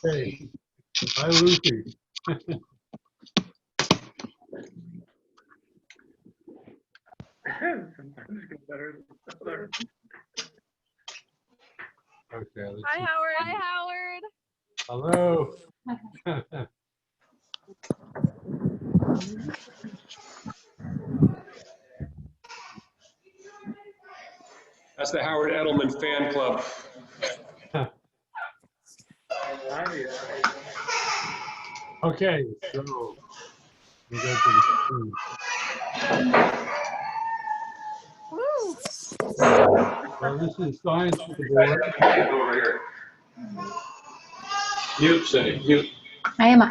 Hey, hi Lucy. Sometimes get better than others. Okay, let's Hi, see. Howard. Hi, Howard. Hello. That's the Howard Edelman fan club. Okay, so we go to the screen. Woo. Well, this is science for the board. Over here. Mute, Cindy, mute. I am.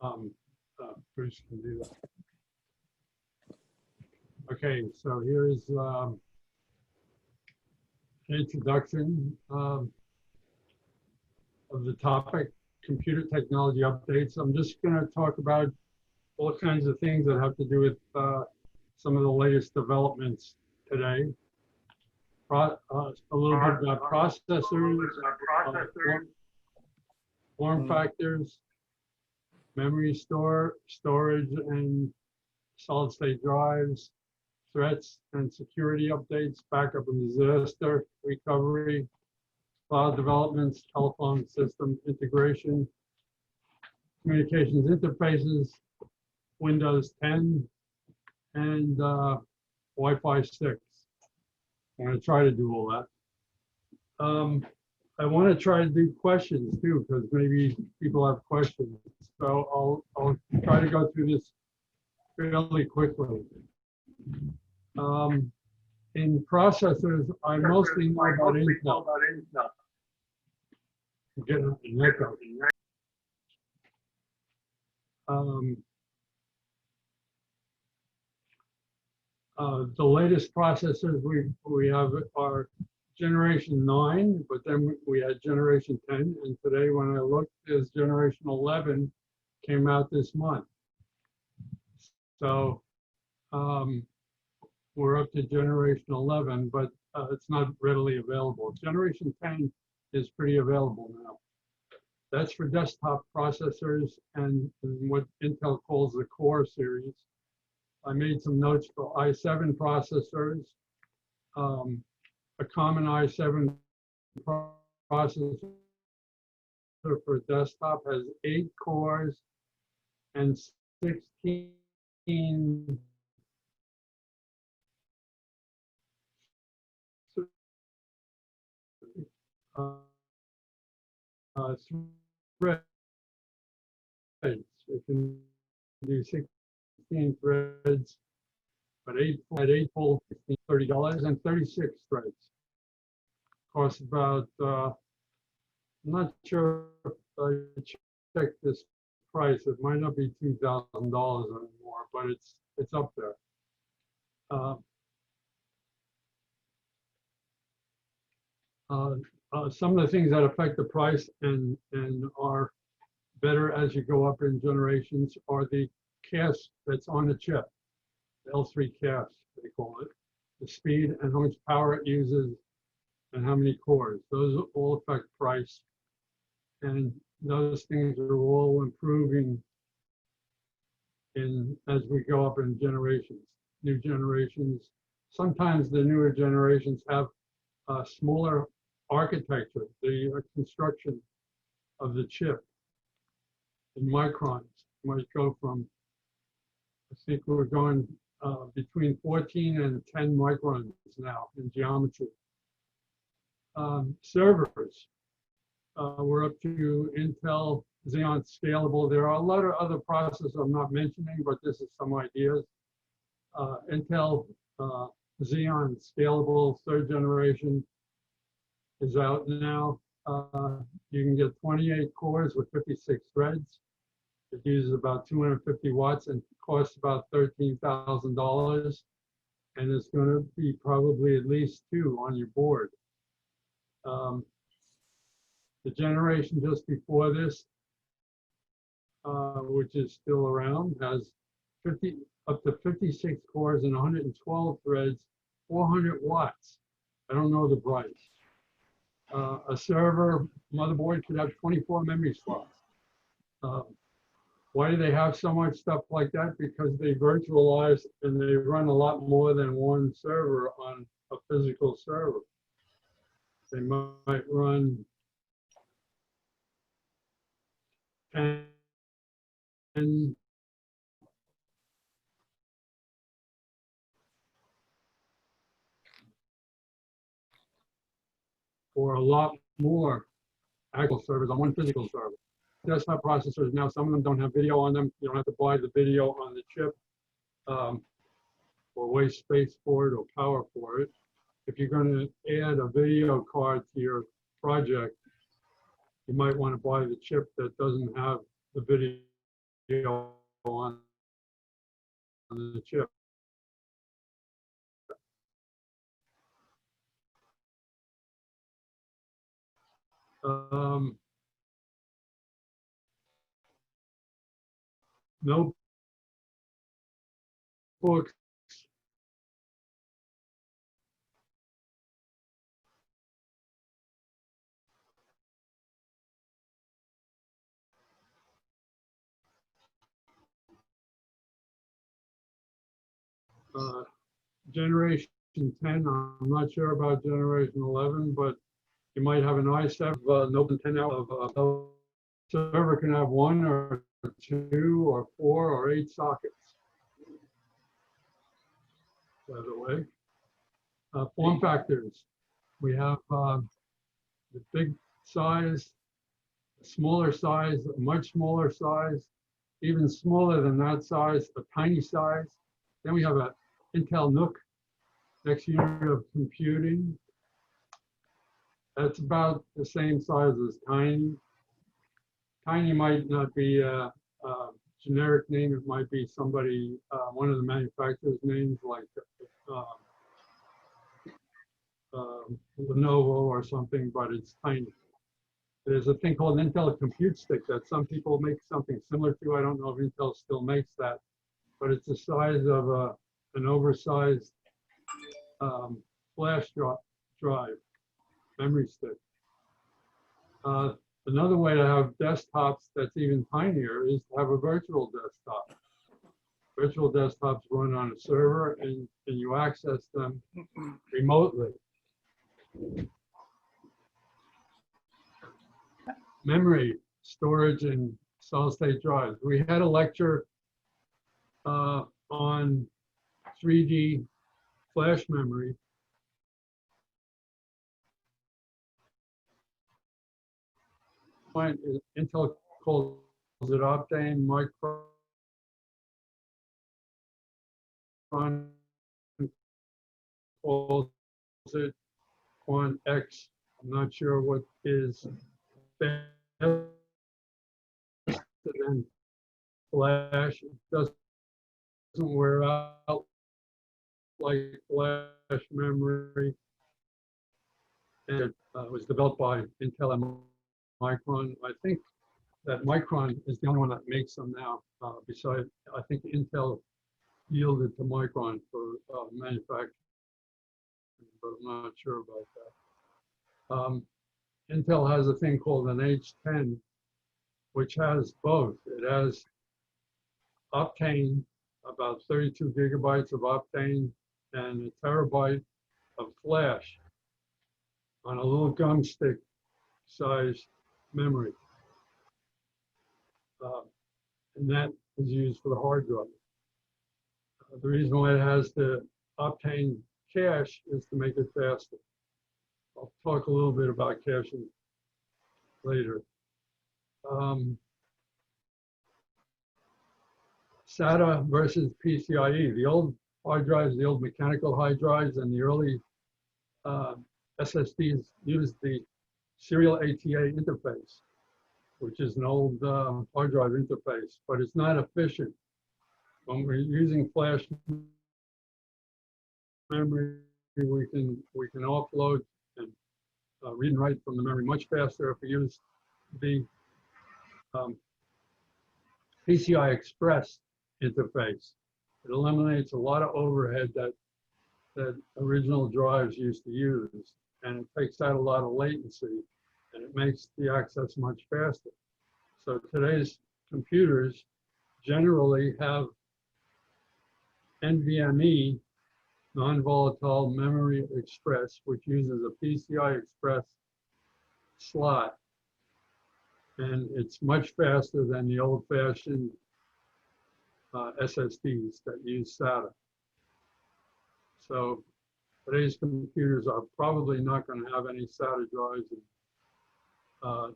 Oh, Bruce can do that. Okay, so here is an introduction of the topic, computer technology updates. I'm just going to talk about all kinds of things that have to do with some of the latest developments today. A little bit about processors, form factors, memory storage and solid state drives, threats and security updates, backup and disaster recovery, cloud developments, telephone system integration, communications interfaces, Windows 10, and Wi-Fi 6. I'm going to try to do all that. I want to try to do questions too, because maybe people have questions. So I'll try to go through this fairly quickly. In processors, I mostly know about Intel. I'm getting an echo. The latest processors we have are generation 9, but then we had generation 10, and today when I looked, there's generation 11 came out this month. So we're up to generation 11, but it's not readily available. Generation 10 is pretty available now. That's for desktop processors and what Intel calls the Core series. I made some notes for i7 processors. A common i7 processor for desktop has 8 cores and 16 threads. It can do 16 threads, but 8 full $30 and 36 threads. Costs about, I'm not sure if I checked this price. It might not be $2,000 anymore, but it's up there. Some of the things that affect the price and are better as you go up in generations are the cache that's on the chip, the L3 cache, they call it, the speed and how much power it uses and how many cores. Those all affect price. And those things are all improving as we go up in generations, new generations. Sometimes the newer generations have a smaller architecture, the construction of the chip in microns might go from, I think we're going between 14 and 10 microns now in geometry. Servers, we're up to Intel Xeon Scalable. There are a lot of other processors I'm not mentioning, but this is some ideas. Intel Xeon Scalable 3rd generation is out now. You can get 28 cores with 56 threads. It uses about 250 watts and costs about $13,000. And it's going to be probably at least 2 on your board. The generation just before this, which is still around, has up to 56 cores and 112 threads, 400 watts. I don't know the price. A server motherboard could have 24 memory slots. Why do they have so much stuff like that? Because they virtualize and they run a lot more than one server on a physical server. They might run 10 or a lot more actual servers on one physical server. Desktop processors now, some of them don't have video on them. You don't have to buy the video on the chip or waste space for it or power for it. If you're going to add a video card to your project, you might want to buy the chip that doesn't have the video on the chip. Notebooks generation 10, I'm not sure about generation 11, but you might have an i7 Notebook 10 out of server can have 1 or 2 or 4 or 8 sockets, by the way. Form factors. We have the big size, smaller size, a much smaller size, even smaller than that size, a tiny size. Then we have a Intel NUC, next unit of computing. That's about the same size as tiny. Tiny might not be a generic name. It might be somebody, one of the manufacturer's names, like Lenovo or something, but it's tiny. There's a thing called an Intel Compute Stick that some people make something similar to. I don't know if Intel still makes that, but it's the size of an oversized flash drive, memory stick. Another way to have desktops that's even tinier is to have a virtual desktop. Virtual desktops run on a server and you access them remotely. Memory, storage, and solid-state drives. We had a lecture on 3D flash memory. Intel calls it Optane, Micron calls it Quant X. I'm not sure what is faster than flash. It doesn't wear out like flash memory. And it was developed by Intel and Micron. I think that Micron is the only one that makes them now. Besides, I think Intel yielded to Micron for manufacturing, but I'm not sure about that. Intel has a thing called an H10, which has both. It has Optane, about 32 gigabytes of Optane, and a terabyte of flash on a little gum stick size memory. And that is used for the hard drive. The reason why it has the Optane cache is to make it faster. I'll talk a little bit about caching later. SATA versus PCIe. The old hard drives, the old mechanical hard drives, and the early SSDs used the serial ATA interface, which is an old hard drive interface, but it's not efficient. When we're using flash memory, we can offload and read and write from the memory much faster if we use the PCI Express interface. It eliminates a lot of overhead that original drives used to use, and it takes out a lot of latency, and it makes the access much faster. So today's computers generally have NVMe, non-volatile memory express, which uses a PCI Express slot, and it's much faster than the old-fashioned SSDs that use SATA. So today's computers are probably not going to have any SATA drives in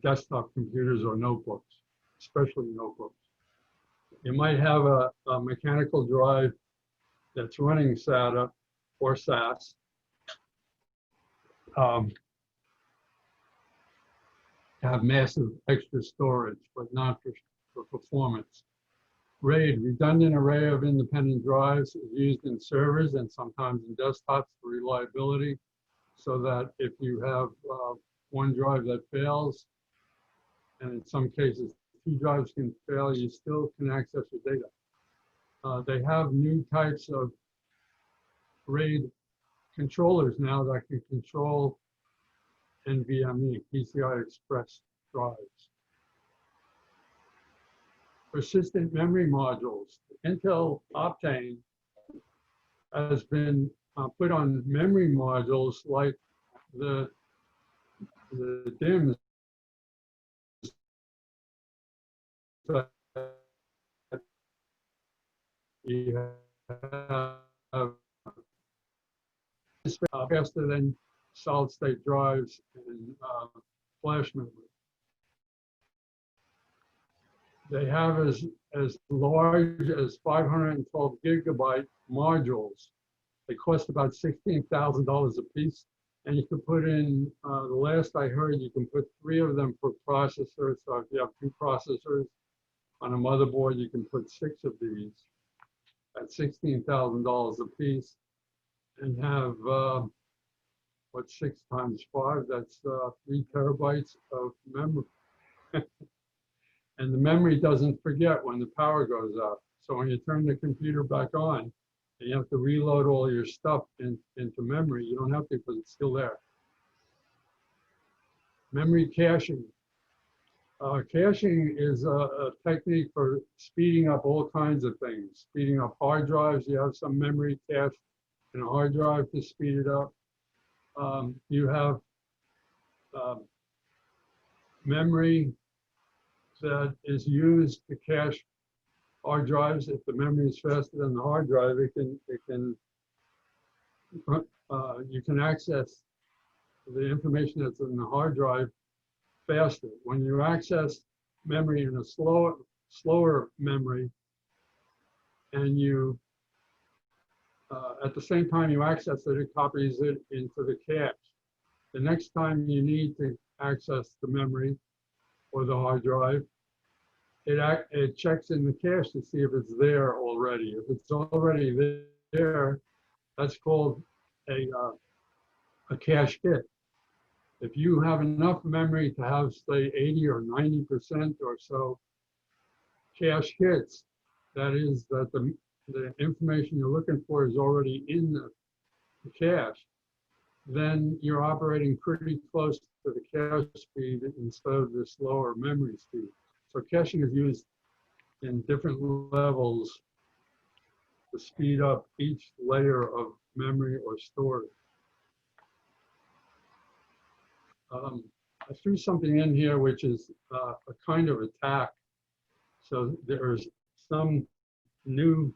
desktop computers or notebooks, especially notebooks. You might have a mechanical drive that's running SATA or SAS. Have massive extra storage, but not for performance. RAID, redundant array of independent drives, is used in servers and sometimes in desktops for reliability, so that if you have one drive that fails, and in some cases 2 drives can fail, you still can access your data. They have new types of RAID controllers now that can control NVMe, PCI Express drives. Persistent memory modules. Intel Optane has been put on memory modules like the DIMMs that you have faster than solid state drives and flash memory. They have as large as 512 gigabyte modules. They cost about $16,000 a piece. And you can put in, the last I heard, you can put 3 of them per processor. So if you have 2 processors on a motherboard, you can put 6 of these at $16,000 a piece and have, what's 6 times 5? That's 3 terabytes of memory. And the memory doesn't forget when the power goes out. So when you turn the computer back on, and you have to reload all your stuff into memory, you don't have to because it's still there. Memory caching. Caching is a technique for speeding up all kinds of things. Speeding up hard drives, you have some memory cache in a hard drive to speed it up. You have memory that is used to cache hard drives. If the memory is faster than the hard drive, you can access the information that's in the hard drive faster. When you access memory in a slower memory, and you at the same time you access it, it copies it into the cache. The next time you need to access the memory or the hard drive, it checks in the cache to see if it's there already. If it's already there, that's called a cache hit. If you have enough memory to have, say, 80 or 90% or so cache hits, that is that the information you're looking for is already in the cache, then you're operating pretty close to the cache speed instead of the slower memory speed. So caching is used in different levels to speed up each layer of memory or storage. I threw something in here which is a kind of attack. So there's some new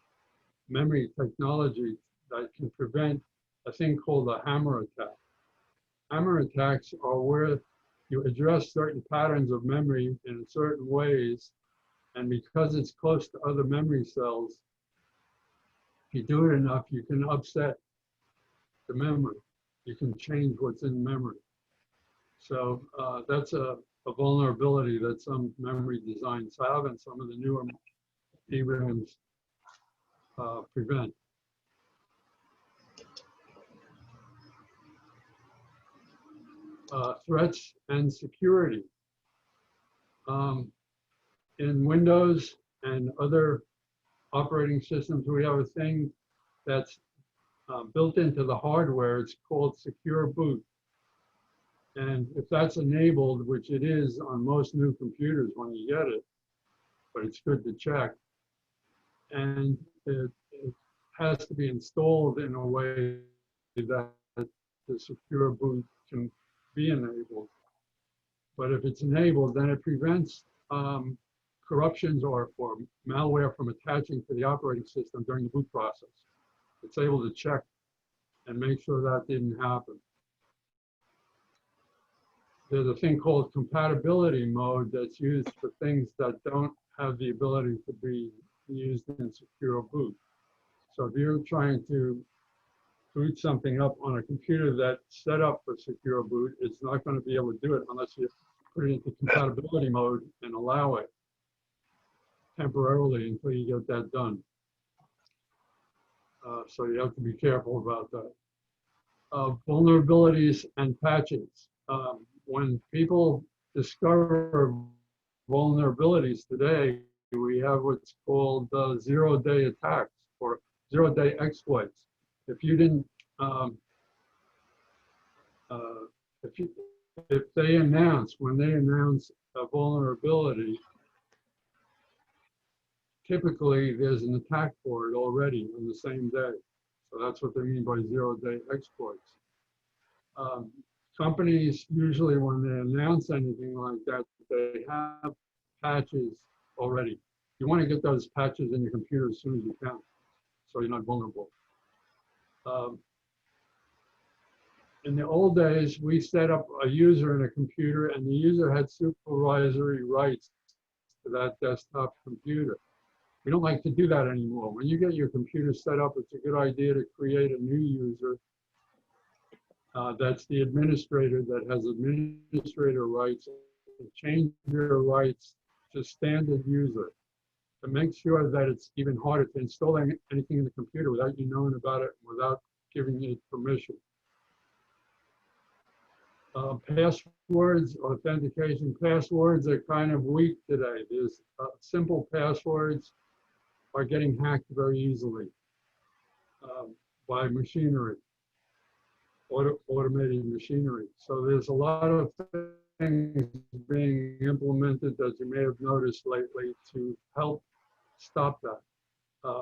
memory technology that can prevent a thing called a hammer attack. Hammer attacks are where you address certain patterns of memory in certain ways, and because it's close to other memory cells, if you do it enough, you can upset the memory. You can change what's in memory. So that's a vulnerability that some memory designs have, and some of the newer DRAMs prevent. Threats and security. In Windows and other operating systems, we have a thing that's built into the hardware. It's called Secure Boot. And if that's enabled, which it is on most new computers when you get it, but it's good to check. And it has to be installed in a way that the secure boot can be enabled. But if it's enabled, then it prevents corruptions or malware from attaching to the operating system during the boot process. It's able to check and make sure that didn't happen. There's a thing called compatibility mode that's used for things that don't have the ability to be used in secure boot. So if you're trying to boot something up on a computer that's set up for secure boot, it's not going to be able to do it unless you put it into compatibility mode and allow it temporarily until you get that done. So you have to be careful about that. Vulnerabilities and patches. When people discover vulnerabilities today, we have what's called zero-day attacks or zero-day exploits. If you didn't, if they announce, when they announce a vulnerability, typically there's an attack for it already on the same day. So that's what they mean by zero-day exploits. Companies usually, when they announce anything like that, they have patches already. You want to get those patches in your computer as soon as you can, so you're not vulnerable. In the old days, we set up a user in a computer, and the user had supervisory rights to that desktop computer. We don't like to do that anymore. When you get your computer set up, it's a good idea to create a new user. That's the administrator that has administrator rights, and change your rights to standard user to make sure that it's even harder to install anything in the computer without you knowing about it, without giving it permission. Passwords, authentication passwords are kind of weak today. There's simple passwords are getting hacked very easily by machinery. Automated machinery. So there's a lot of things being implemented that you may have noticed lately to help stop that.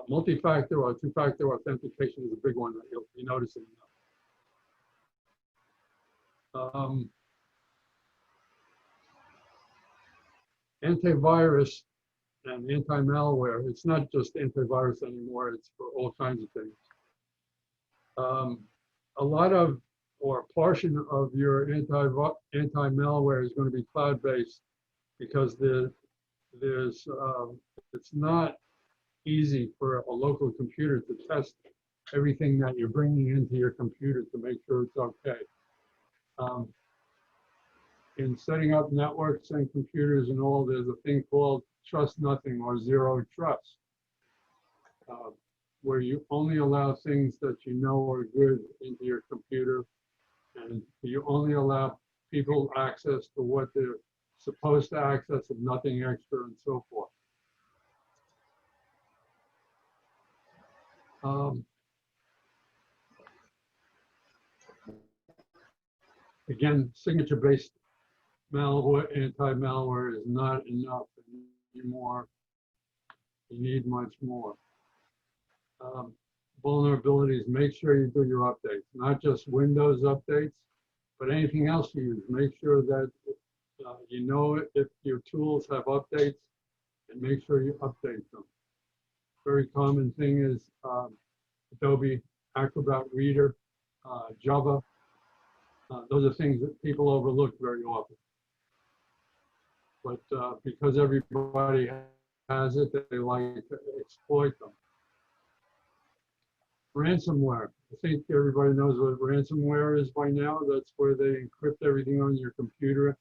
Multi-factor or two-factor authentication is a big one that you'll be noticing now. Antivirus and anti-malware, it's not just antivirus anymore, it's for all kinds of things. A lot of, or a portion of your anti-malware is going to be cloud-based because it's not easy for a local computer to test everything that you're bringing into your computer to make sure it's okay. In setting up networks and computers and all, there's a thing called trust nothing or zero trust. Where you only allow things that you know are good into your computer, and you only allow people access to what they're supposed to access and nothing extra and so forth. Again, signature-based malware, anti-malware is not enough anymore. You need much more. Vulnerabilities, make sure you do your updates, not just Windows updates, but anything else you use. Make sure that you know if your tools have updates, and make sure you update them. Very common thing is Adobe Acrobat Reader, Java. Those are things that people overlook very often. But because everybody has it, they like to exploit them. Ransomware. I think everybody knows what ransomware is by now. That's where they encrypt everything on your computer.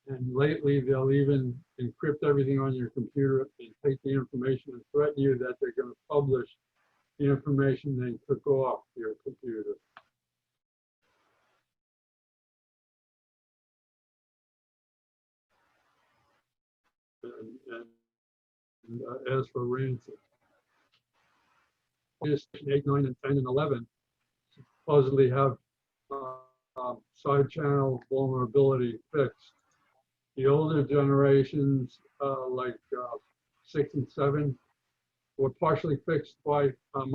And lately, they'll even encrypt everything on your computer and take the information and threaten you that they're going to publish the information they took off your computer. And as for ransom, 8, 9, and 10, and 11 supposedly have side channel vulnerability fixed. The older generations, like 6 and 7, were partially fixed by the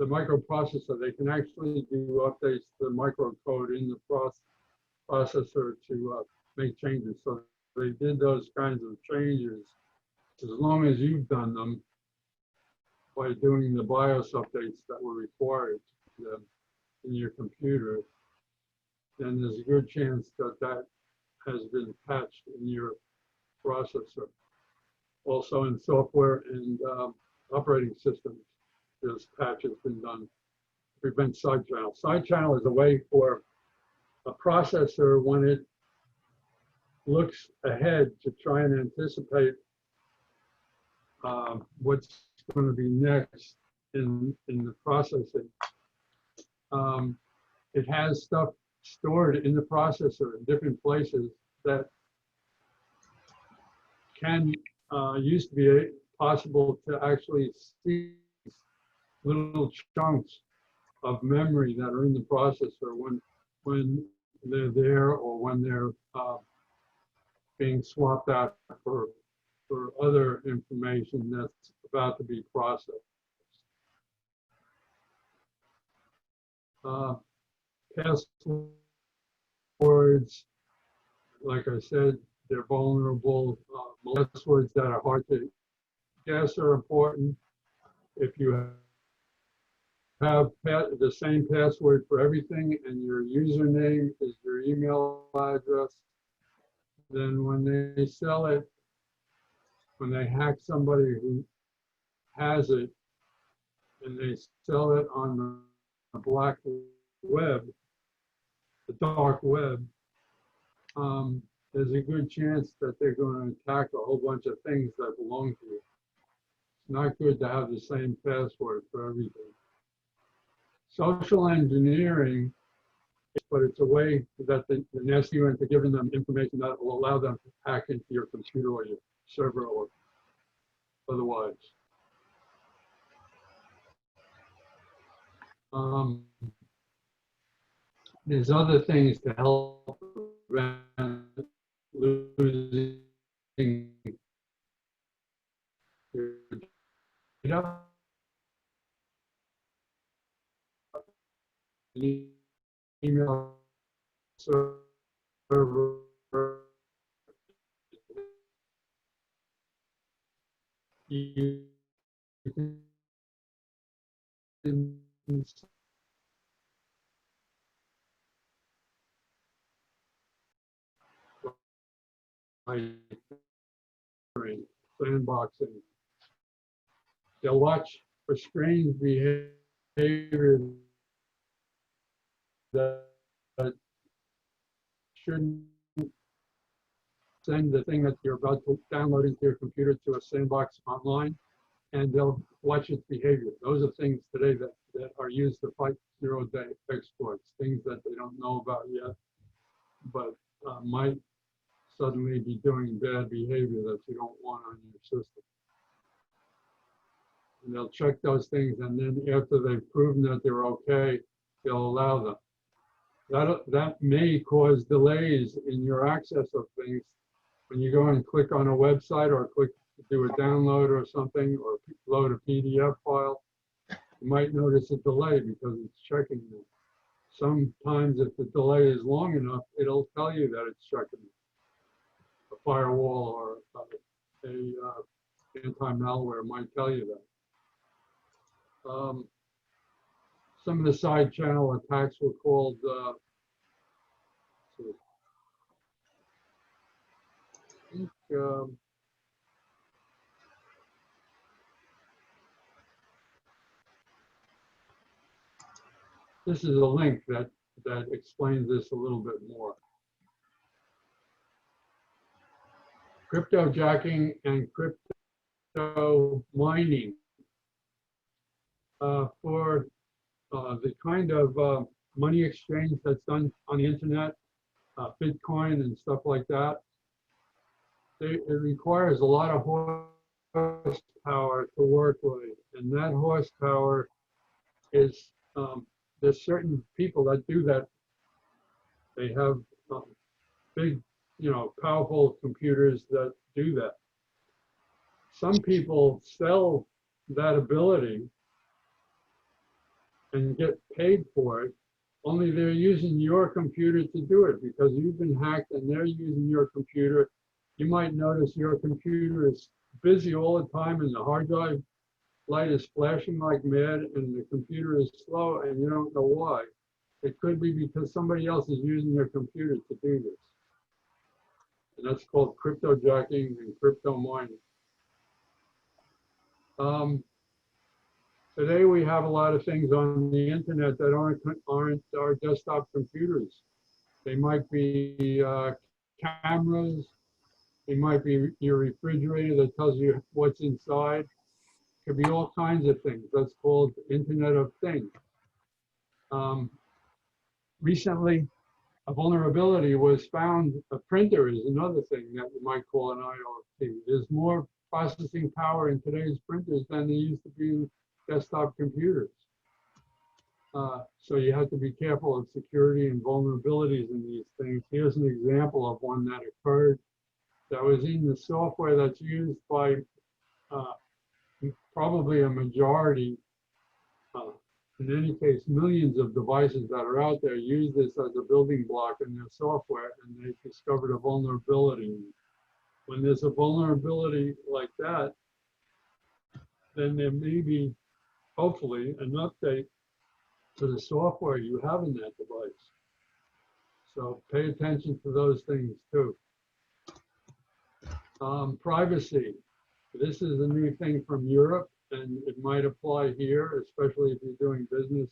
microprocessor. They can actually do updates to the microcode in the processor to make changes. So they did those kinds of changes as long as you've done them by doing the BIOS updates that were required in your computer. Then there's a good chance that that has been patched in your processor. Also in software and operating systems, this patch has been done to prevent side channel. Side channel is a way for a processor, when it looks ahead to try and anticipate what's going to be next in the processing. It has stuff stored in the processor in different places that can used to be possible to actually see little chunks of memory that are in the processor when they're there or when they're being swapped out for other information that's about to be processed. Passwords, like I said, they're vulnerable. Passwords that are hard to guess are important. If you have the same password for everything and your username is your email address, then when they sell it, when they hack somebody who has it and they sell it on the black web, the dark web, there's a good chance that they're going to attack a whole bunch of things that belong to you. It's not good to have the same password for everything. Social engineering, but it's a way that the nasty you into giving them information that will allow them to hack into your computer or your server or otherwise. There's other things to help prevent losing your data. Email server. You can sandboxing. They'll watch for strange behavior that shouldn't send the thing that you're about to download into your computer to a sandbox online, and they'll watch its behavior. Those are things today that are used to fight zero-day exploits, things that they don't know about yet, but might suddenly be doing bad behavior that you don't want on your system. And they'll check those things, and then after they've proven that they're okay, they'll allow them. That may cause delays in your access of things. When you go and click on a website or click to do a download or something, or load a PDF file, you might notice a delay because it's checking you. Sometimes if the delay is long enough, it'll tell you that it's checking you. A firewall or a anti-malware might tell you that. Some of the side channel attacks were called this is a link that explains this a little bit more. CryptoJacking and Cryptomining. For the kind of money exchange that's done on the internet, Bitcoin and stuff like that, it requires a lot of horsepower to work with, and that horsepower is there's certain people that do that. They have big, powerful computers that do that. Some people sell that ability and get paid for it, only they're using your computer to do it because you've been hacked and they're using your computer. You might notice your computer is busy all the time and the hard drive light is flashing like mad and the computer is slow and you don't know why. It could be because somebody else is using your computer to do this. And that's called CryptoJacking and Cryptomining. Today we have a lot of things on the internet that aren't our desktop computers. They might be cameras. They might be your refrigerator that tells you what's inside. It could be all kinds of things. That's called Internet of Things. Recently, a vulnerability was found. A printer is another thing that you might call an IoT. There's more processing power in today's printers than there used to be in desktop computers. So you have to be careful of security and vulnerabilities in these things. Here's an example of one that occurred that was in the software that's used by probably a majority, in any case, millions of devices that are out there use this as a building block in their software, and they discovered a vulnerability. When there's a vulnerability like that, then there may be, hopefully, an update to the software you have in that device. So pay attention to those things too. Privacy. This is a new thing from Europe, and it might apply here, especially if you're doing business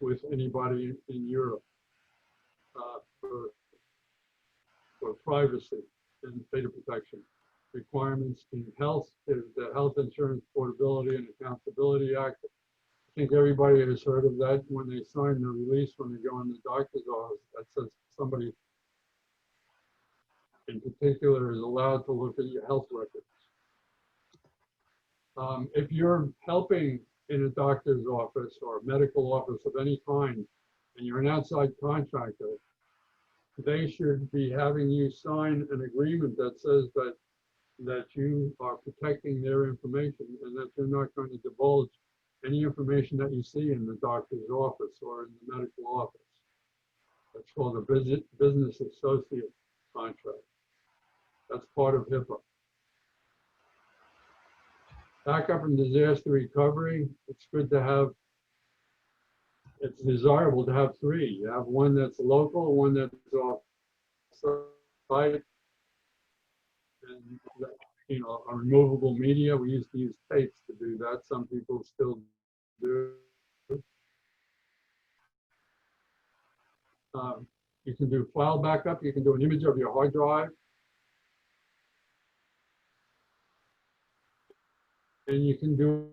with anybody in Europe for privacy and data protection. Requirements in health, there's the Health Insurance Portability and Accountability Act. I think everybody has heard of that when they sign the release, when they go in the doctor's office, that says somebody in particular is allowed to look at your health records. If you're helping in a doctor's office or medical office of any kind, and you're an outside contractor, they should be having you sign an agreement that says that you are protecting their information and that you're not going to divulge any information that you see in the doctor's office or in the medical office. That's called a business associate contract. That's part of HIPAA. Backup and disaster recovery, it's good to have, it's desirable to have three. You have one that's local, one that's off-site, and a removable media. We used to use tapes to do that. Some people still do. You can do file backup. You can do an image of your hard drive. And you can do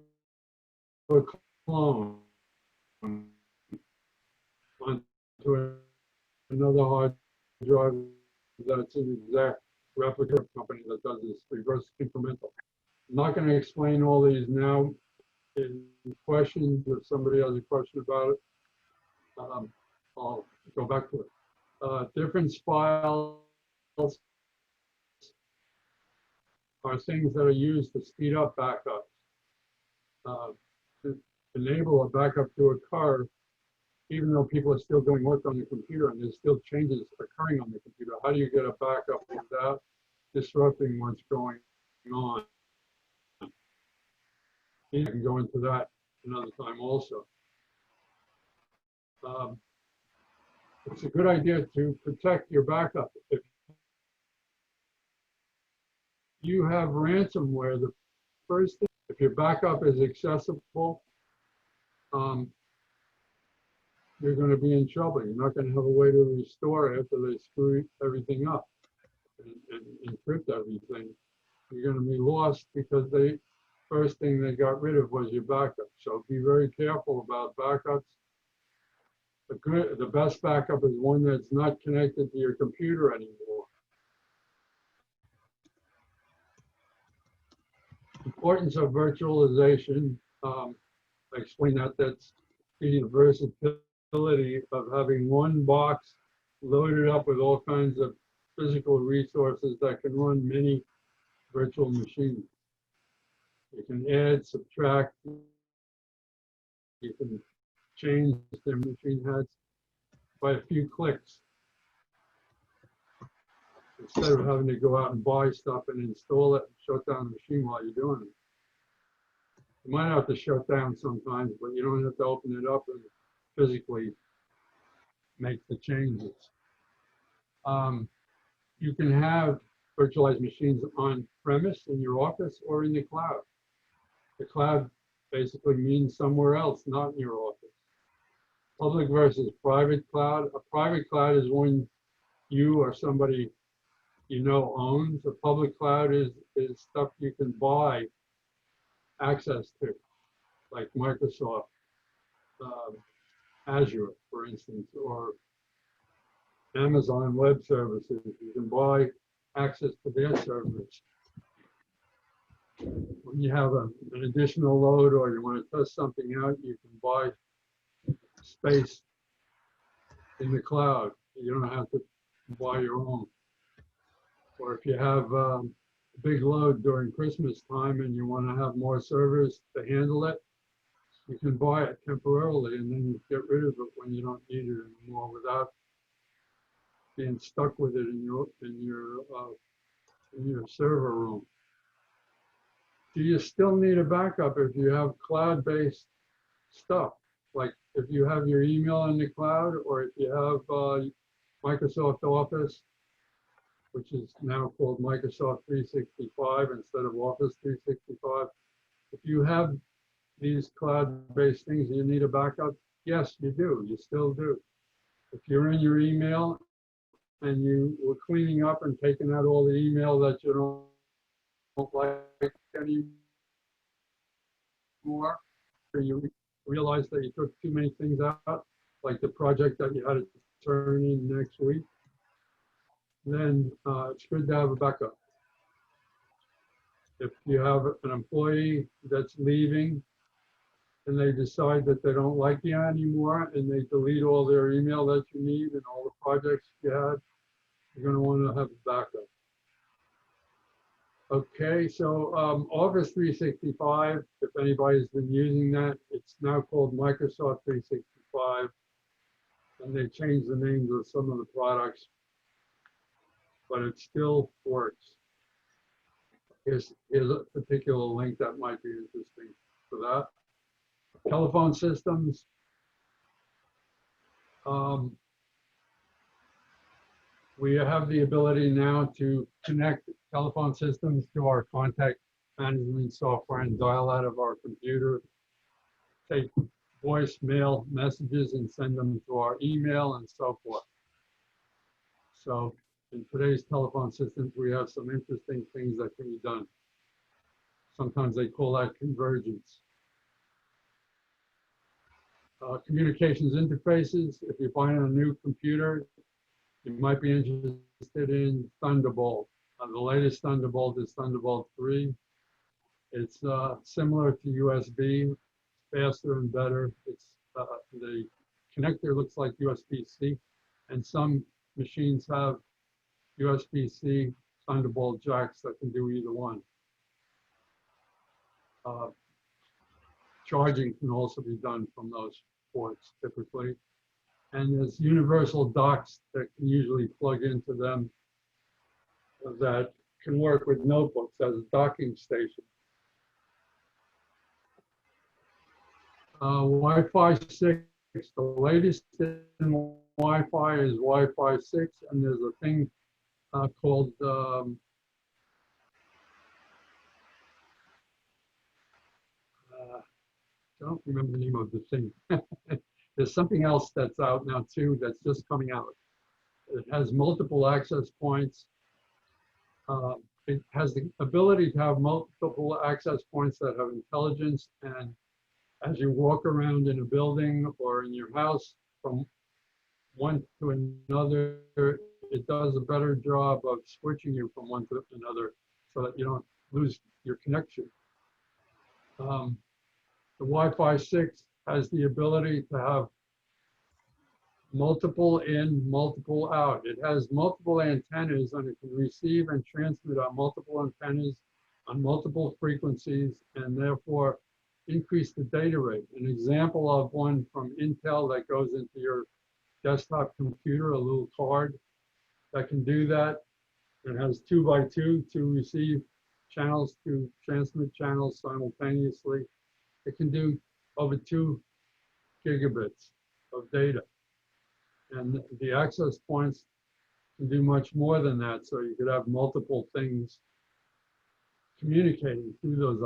a clone onto another hard drive that's an exact replica company that does this reverse incremental. I'm not going to explain all these now. In questions, if somebody has a question about it, I'll go back to it. Difference files are things that are used to speed up backups. To enable a backup to occur, even though people are still doing work on the computer and there's still changes occurring on the computer. How do you get a backup without disrupting what's going on? You can go into that another time also. It's a good idea to protect your backup. If you have ransomware, the first thing, if your backup is accessible, you're going to be in trouble. You're not going to have a way to restore after they screw everything up and encrypt everything. You're going to be lost because the first thing they got rid of was your backup. So be very careful about backups. The best backup is one that's not connected to your computer anymore. Importance of virtualization. I explained that. That's the versatility of having one box loaded up with all kinds of physical resources that can run many virtual machines. You can add, subtract, you can change their machine heads by a few clicks. Instead of having to go out and buy stuff and install it and shut down the machine while you're doing it. You might have to shut down sometimes, but you don't have to open it up and physically make the changes. You can have virtualized machines on premise in your office or in the cloud. The cloud basically means somewhere else, not in your office. Public versus private cloud. A private cloud is one you or somebody you know owns. A public cloud is stuff you can buy access to, like Microsoft Azure, for instance, or Amazon Web Services. You can buy access to their servers. When you have an additional load or you want to test something out, you can buy space in the cloud. You don't have to buy your own. Or if you have a big load during Christmas time and you want to have more servers to handle it, you can buy it temporarily and then get rid of it when you don't need it anymore without being stuck with it in your server room. Do you still need a backup if you have cloud-based stuff? Like if you have your email in the cloud, or if you have Microsoft Office, which is now called Microsoft 365 instead of Office 365. If you have these cloud-based things and you need a backup, yes, you do. You still do. If you're in your email and you were cleaning up and taking out all the email that you don't like anymore, or you realize that you took too many things out, like the project that you had to turn in next week, then it's good to have a backup. If you have an employee that's leaving and they decide that they don't like you anymore and they delete all their email that you need and all the projects you had, you're going to want to have a backup. Okay, so Office 365, if anybody's been using that, it's now called Microsoft 365, and they changed the names of some of the products, but it still works. Here's a particular link that might be interesting for that. Telephone systems. We have the ability now to connect telephone systems to our contact management software and dial out of our computer, take voicemail messages and send them to our email and so forth. So in today's telephone systems, we have some interesting things that can be done. Sometimes they call that convergence. Communications interfaces. If you're buying a new computer, you might be interested in Thunderbolt. The latest Thunderbolt is Thunderbolt 3. It's similar to USB, faster and better. It's the connector looks like USB-C, and some machines have USB-C Thunderbolt jacks that can do either one. Charging can also be done from those ports typically. And there's universal docks that can usually plug into them that can work with notebooks as a docking station. Wi-Fi 6, the latest in Wi-Fi is Wi-Fi 6, and there's a thing called I don't remember the name of the thing. There's something else that's out now too that's just coming out. It has multiple access points. It has the ability to have multiple access points that have intelligence, and as you walk around in a building or in your house from one to another, it does a better job of switching you from one to another so that you don't lose your connection. The Wi-Fi 6 has the ability to have multiple in, multiple out. It has multiple antennas and it can receive and transmit on multiple antennas on multiple frequencies and therefore increase the data rate. An example of one from Intel that goes into your desktop computer, a little card that can do that. It has 2x2 to receive channels, to transmit channels simultaneously. It can do over 2 gigabits of data. And the access points can do much more than that. So you could have multiple things communicating through those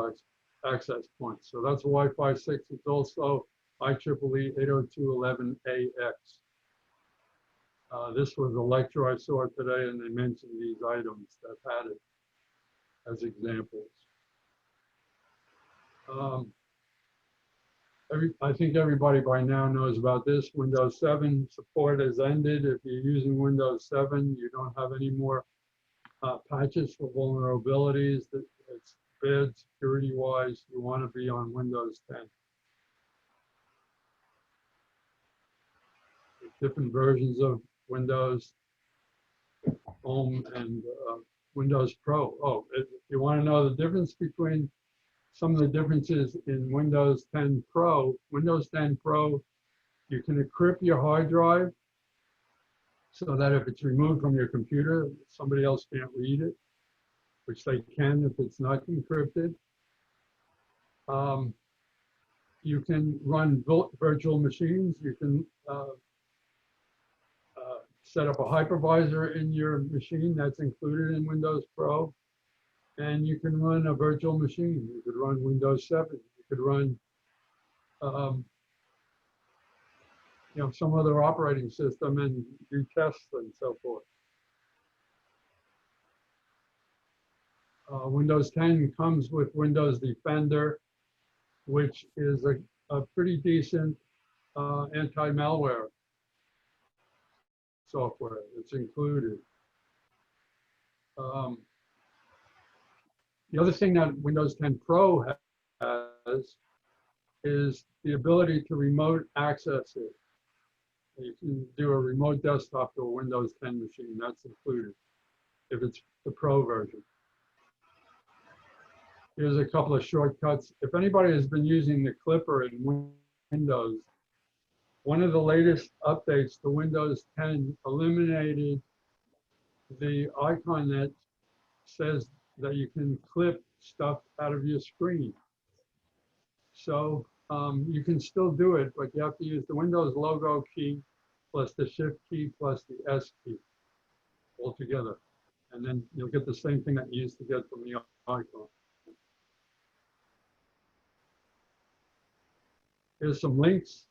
access points. So that's Wi-Fi 6. It's also IEEE 802.11ax. This was a lecture I saw today, and they mentioned these items that had it as examples. I think everybody by now knows about this. Windows 7 support has ended. If you're using Windows 7, you don't have any more patches for vulnerabilities. It's bad security-wise. You want to be on Windows 10. Different versions of Windows Home and Windows Pro. Oh, if you want to know the difference between some of the differences in Windows 10 Pro, Windows 10 Pro, you can encrypt your hard drive so that if it's removed from your computer, somebody else can't read it, which they can if it's not encrypted. You can run virtual machines. You can set up a hypervisor in your machine that's included in Windows Pro. And you can run a virtual machine. You could run Windows 7. You could run some other operating system and do tests and so forth. Windows 10 comes with Windows Defender, which is a pretty decent anti-malware software. It's included. The other thing that Windows 10 Pro has is the ability to remote access it. You can do a remote desktop to a Windows 10 machine. That's included if it's the Pro version. Here's a couple of shortcuts. If anybody has been using the Clipper in Windows, one of the latest updates to Windows 10 eliminated the icon that says that you can clip stuff out of your screen. So you can still do it, but you have to use the Windows logo key plus the Shift key plus the S key altogether. And then you'll get the same thing that you used to get from the icon. Here's some links.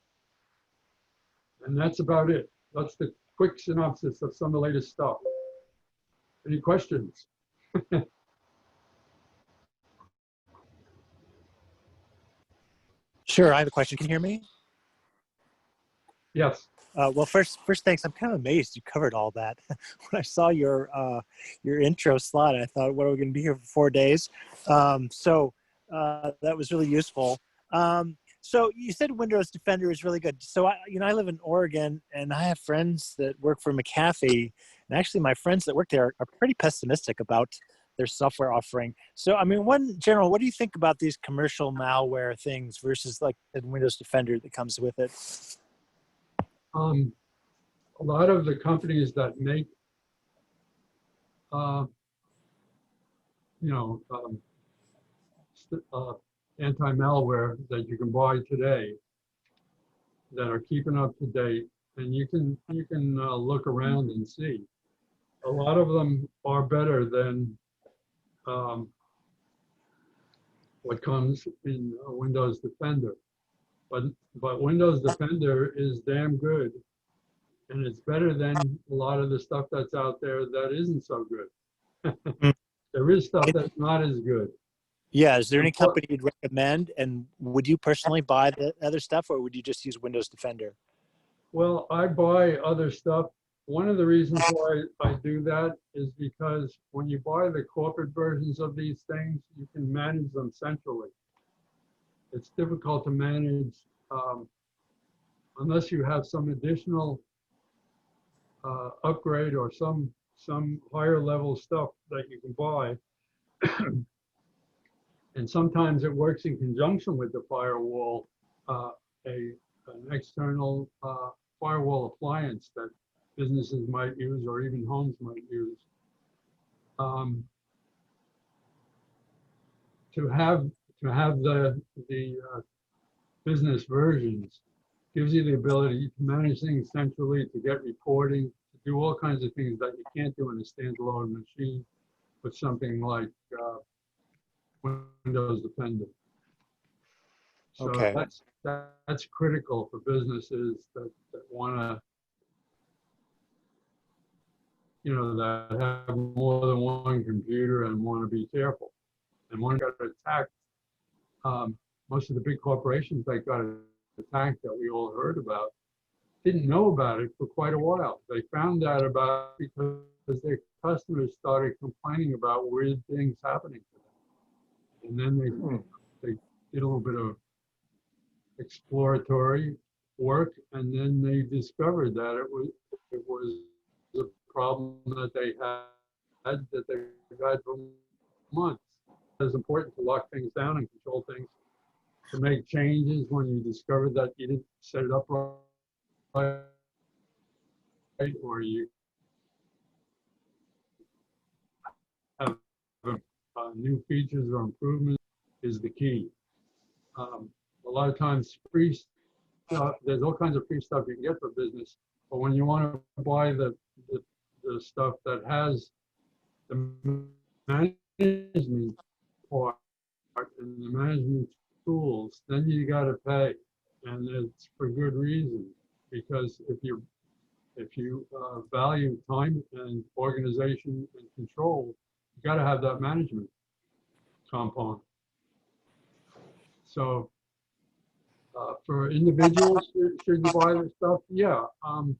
And that's about it. That's the quick synopsis of some of the latest stuff. Any questions? Sure, I have a question. Can you hear me? Yes. Well, first, thanks. I'm kind of amazed you covered all that. When I saw your intro slide, I thought, what are we going to be here for 4 days? So that was really useful. So you said Windows Defender is really good. So I live in Oregon, and I have friends that work for McAfee, and actually my friends that work there are pretty pessimistic about their software offering. So I mean, what do you think about these commercial malware things versus like the Windows Defender that comes with it? A lot of the companies that make anti-malware that you can buy today that are keeping up to date, and you can look around and see. A lot of them are better than what comes in Windows Defender, but Windows Defender is damn good, and it's better than a lot of the stuff that's out there that isn't so good. There is stuff that's not as good. Yeah, is there any company you'd recommend, and would you personally buy the other stuff, or would you just use Windows Defender? Well, I buy other stuff. One of the reasons why I do that is because when you buy the corporate versions of these things, you can manage them centrally. It's difficult to manage unless you have some additional upgrade or some higher level stuff that you can buy. And sometimes it works in conjunction with the firewall, an external firewall appliance that businesses might use or even homes might use. To have the business versions gives you the ability to manage things centrally, to get reporting, to do all kinds of things that you can't do in a standalone machine with something like Windows Defender. So Okay. that's critical for businesses that want to, you know, that have more than one computer and want to be careful and want to get attacked. Most of the big corporations that got attacked that we all heard about didn't know about it for quite a while. They found out about it because their customers started complaining about weird things happening to them. And then they did a little bit of exploratory work, and then they discovered that it was a problem that they had for months. It's important to lock things down and control things, to make changes when you discover that you didn't set it up right, or you have new features or improvements is the key. A lot of times free stuff, there's all kinds of free stuff you can get for business, but when you want to buy the stuff that has the management part and the management tools, then you got to pay, and it's for good reason, because if you value time and organization and control, you got to have that management component. So for individuals, should you buy this stuff? Yeah,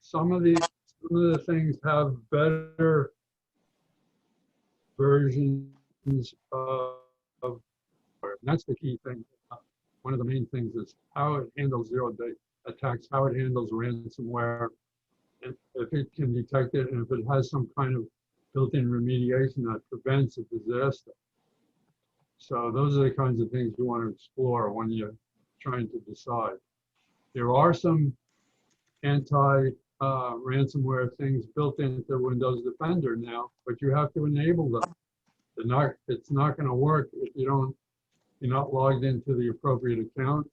some of the things have better versions of and that's the key thing. One of the main things is how it handles zero-day attacks, how it handles ransomware, and if it can detect it, and if it has some kind of built-in remediation that prevents a disaster. So those are the kinds of things you want to explore when you're trying to decide. There are some anti-ransomware things built into Windows Defender now, but you have to enable them. It's not going to work if you're not logged into the appropriate account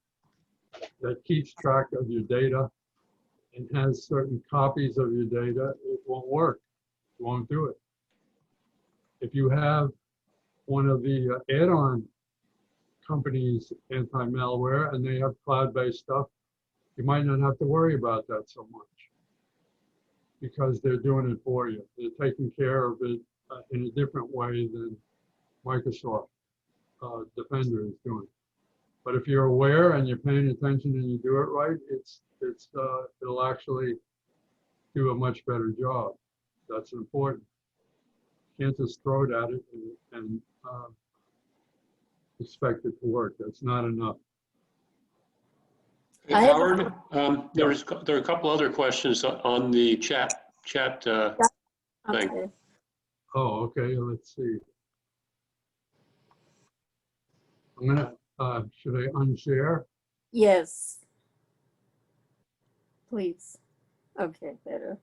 that keeps track of your data and has certain copies of your data. It won't work. It won't do it. If you have one of the add-on companies anti-malware and they have cloud-based stuff, you might not have to worry about that so much because they're doing it for you. They're taking care of it in a different way than Microsoft Defender is doing. But if you're aware and you're paying attention and you do it right, it'll actually do a much better job. That's important. You can't just throw it at it and expect it to work. That's not enough. Hey, Howard, there are a couple other questions on the chat thing. Okay. Oh, okay. Let's see. I'm gonna. Should I unshare? Yes. Please. Okay, better.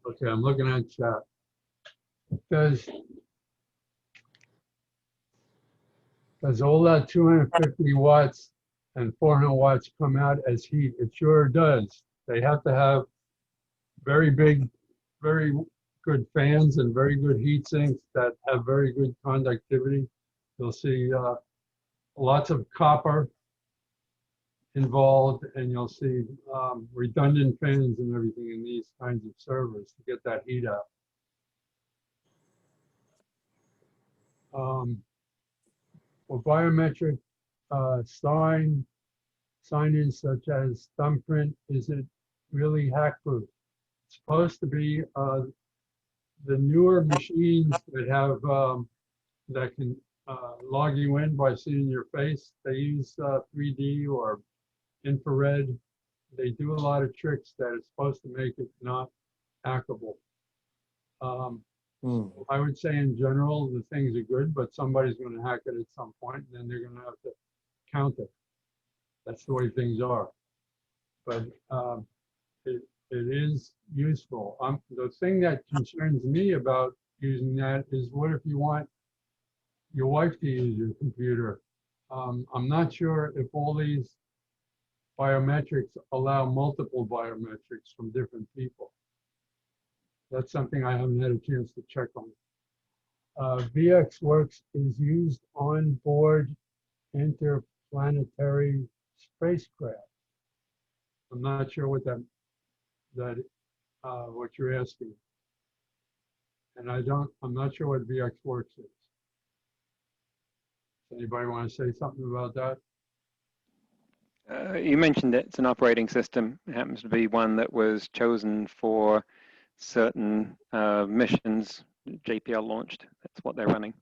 Okay, I'm looking at chat. Does all that 250 watts and 400 watts come out as heat? It sure does. They have to have very big, very good fans and very good heat sinks that have very good conductivity. You'll see lots of copper involved, and you'll see redundant fans and everything in these kinds of servers to get that heat out. For biometric sign-in such as thumbprint, is it really hack-proof? It's supposed to be. The newer machines that have that can log you in by seeing your face, they use 3D or infrared. They do a lot of tricks that is supposed to make it not hackable. I would say in general, the things are good, but somebody's going to hack it at some point, and then they're going to have to count it. That's the way things are. But it is useful. The thing that concerns me about using that is, what if you want your wife to use your computer? I'm not sure if all these biometrics allow multiple biometrics from different people. That's something I haven't had a chance to check on. VxWorks is used on board interplanetary spacecraft. I'm not sure what what you're asking. And I'm not sure what VxWorks is. Anybody want to say something about that? You mentioned it's an operating system. It happens to be one that was chosen for certain missions JPL launched. That's what they're running.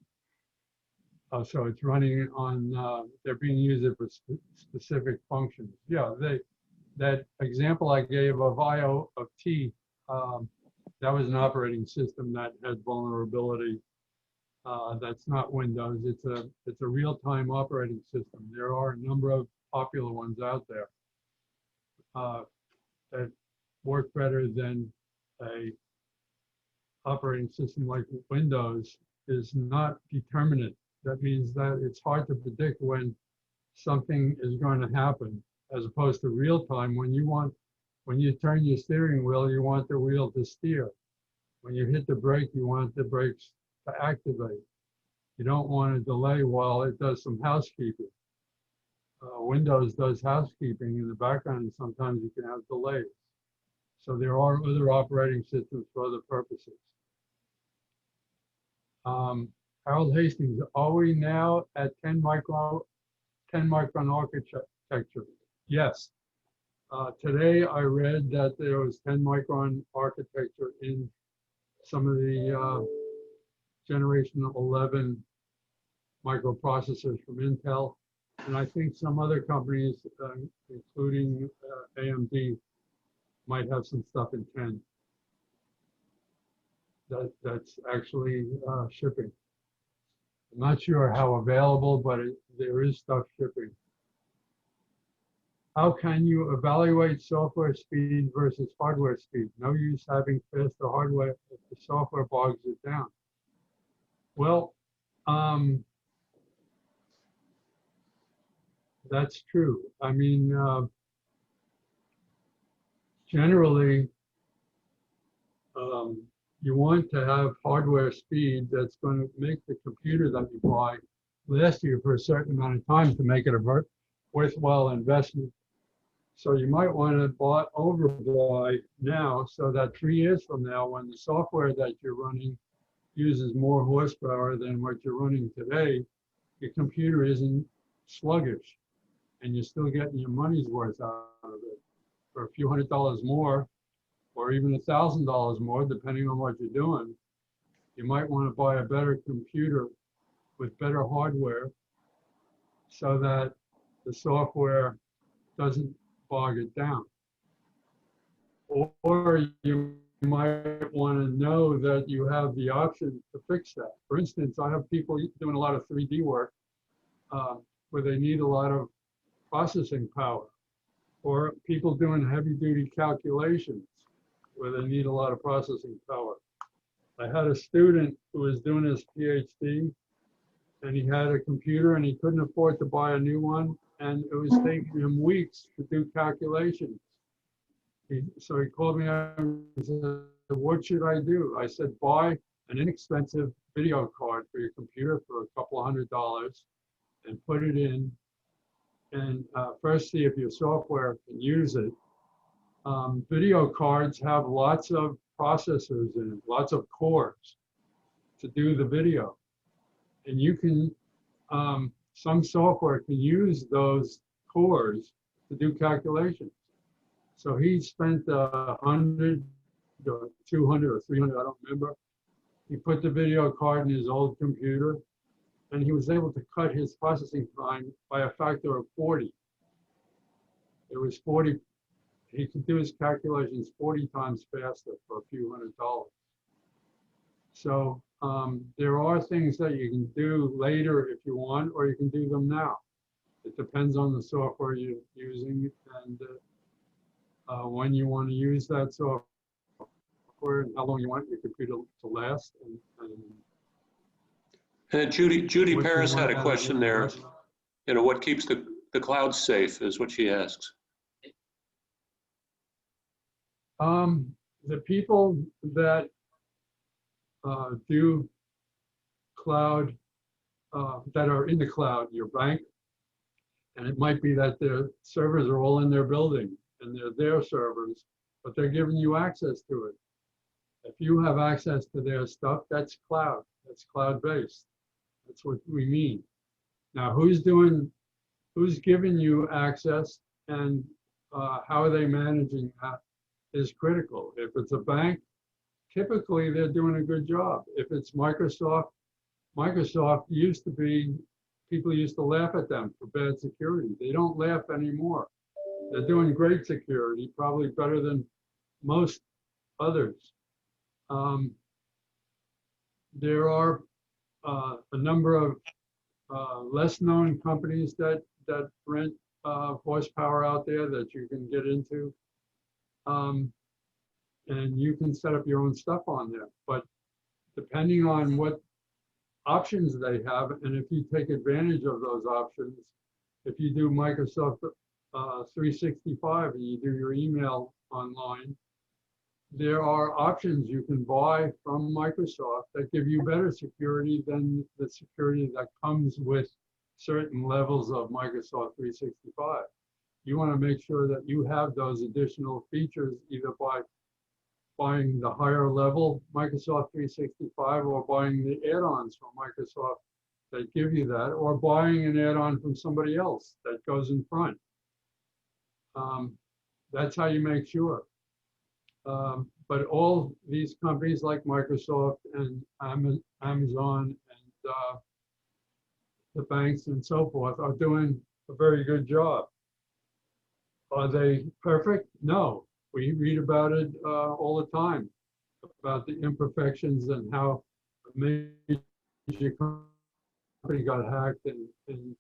Oh, so it's running on, they're being used for specific functions. Yeah, that example I gave of IoT, that was an operating system that had vulnerability. That's not Windows. It's a real-time operating system. There are a number of popular ones out there that work better than a operating system like Windows. Is not determinate. That means that it's hard to predict when something is going to happen, as opposed to real time. When you turn your steering wheel, you want the wheel to steer. When you hit the brake, you want the brakes to activate. You don't want to delay while it does some housekeeping. Windows does housekeeping in the background, and sometimes you can have delays. So there are other operating systems for other purposes. Harold Hastings, are we now at 10 micron architecture? Yes. Today I read that there was 10 micron architecture in some of the generation 11 microprocessors from Intel. And I think some other companies, including AMD, might have some stuff in 10. That's actually shipping. I'm not sure how available, but there is stuff shipping. How can you evaluate software speed versus hardware speed? No use having faster hardware if the software bogs it down. Well, that's true. I mean, generally, you want to have hardware speed that's going to make the computer that you buy last you for a certain amount of time to make it a worthwhile investment. So you might want to overbuy now, so that 3 years from now, when the software that you're running uses more horsepower than what you're running today, your computer isn't sluggish, and you're still getting your money's worth out of it for a few $100s more, or even $1,000 more, depending on what you're doing. You might want to buy a better computer with better hardware so that the software doesn't bog it down. Or you might want to know that you have the option to fix that. For instance, I have people doing a lot of 3D work where they need a lot of processing power, or people doing heavy-duty calculations where they need a lot of processing power. I had a student who was doing his PhD, and he had a computer and he couldn't afford to buy a new one, and it was taking him weeks to do calculations. So he called me up and said, what should I do? I said, buy an inexpensive video card for your computer for a couple $100 and put it in, and first see if your software can use it. Video cards have lots of processors in it, lots of cores to do the video. And you can, some software can use those cores to do calculations. So he spent 100 or 200 or 300, I don't remember. He put the video card in his old computer, and he was able to cut his processing time by a factor of 40. It was 40, he could do his calculations 40 times faster for a few $100s. So there are things that you can do later if you want, or you can do them now. It depends on the software you're using and when you want to use that software and how long you want your computer to last. And Judy what you Paris want had a out of question your there. investment. You know, what keeps the cloud safe is what she asks. The people that do cloud, that are in the cloud, your bank, and it might be that their servers are all in their building and they're their servers, but they're giving you access to it. If you have access to their stuff, that's cloud. That's cloud-based. That's what we mean. Now, who's giving you access and how are they managing that is critical. If it's a bank, typically they're doing a good job. If it's Microsoft used to be, people used to laugh at them for bad security. They don't laugh anymore. They're doing great security, probably better than most others. There are a number of less known companies that rent horsepower out there that you can get into. And you can set up your own stuff on there. But depending on what options they have, and if you take advantage of those options, if you do Microsoft 365 and you do your email online, there are options you can buy from Microsoft that give you better security than the security that comes with certain levels of Microsoft 365. You want to make sure that you have those additional features either by buying the higher level Microsoft 365 or buying the add-ons from Microsoft that give you that, or buying an add-on from somebody else that goes in front. That's how you make sure. But all these companies like Microsoft and Amazon and the banks and so forth are doing a very good job. Are they perfect? No. We read about it all the time, about the imperfections and how a major company got hacked and